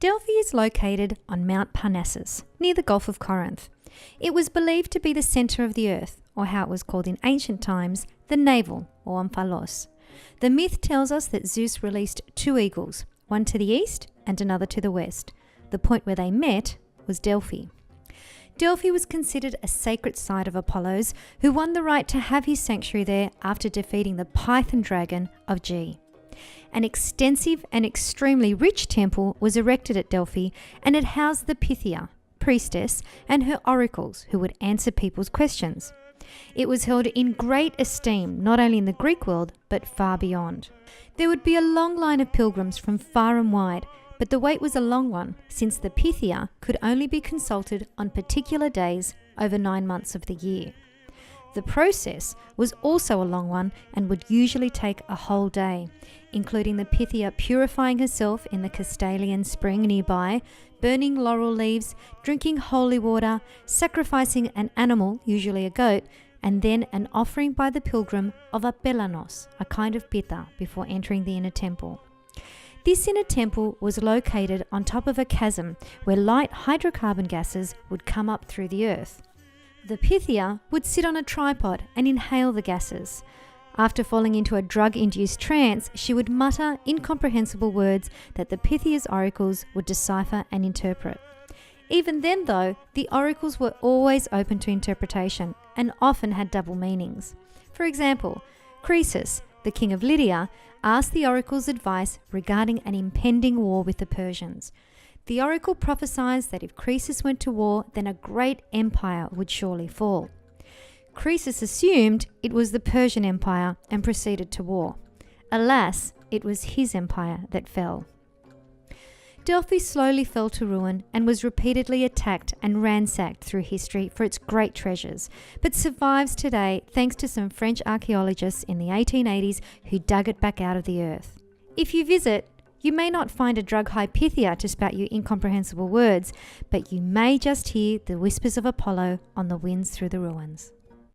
Delphi is located on Mount Parnassus, near the Gulf of Corinth. It was believed to be the centre of the earth, or how it was called in ancient times, the navel, or omphalos. The myth tells us that Zeus released two eagles, one to the east and another to the west. The point where they met was Delphi. Delphi was considered a sacred site of Apollo's, who won the right to have his sanctuary there after defeating the Python dragon of G. An extensive and extremely rich temple was erected at Delphi, and it housed the Pythia, priestess, and her oracles who would answer people's questions. It was held in great esteem not only in the Greek world but far beyond. There would be a long line of pilgrims from far and wide, but the wait was a long one since the Pythia could only be consulted on particular days over 9 months of the year. The process was also a long one and would usually take a whole day, including the Pythia purifying herself in the Castalian spring nearby, burning laurel leaves, drinking holy water, sacrificing an animal, usually a goat, and then an offering by the pilgrim of a belanos, a kind of pitta, before entering the inner temple. This inner temple was located on top of a chasm where light hydrocarbon gases would come up through the earth. The Pythia would sit on a tripod and inhale the gases. After falling into a drug-induced trance, she would mutter incomprehensible words that the Pythia's oracles would decipher and interpret. Even then, though, the oracles were always open to interpretation and often had double meanings. For example, Croesus, the king of Lydia, asked the oracle's advice regarding an impending war with the Persians. The oracle prophesied that if Croesus went to war, then a great empire would surely fall. Croesus assumed it was the Persian Empire and proceeded to war. Alas, it was his empire that fell. Delphi slowly fell to ruin and was repeatedly attacked and ransacked through history for its great treasures, but survives today thanks to some French archaeologists in the 1880s who dug it back out of the earth. If you visit, you may not find a drug-high Pythia to spout you incomprehensible words, but you may just hear the whispers of Apollo on the winds through the ruins.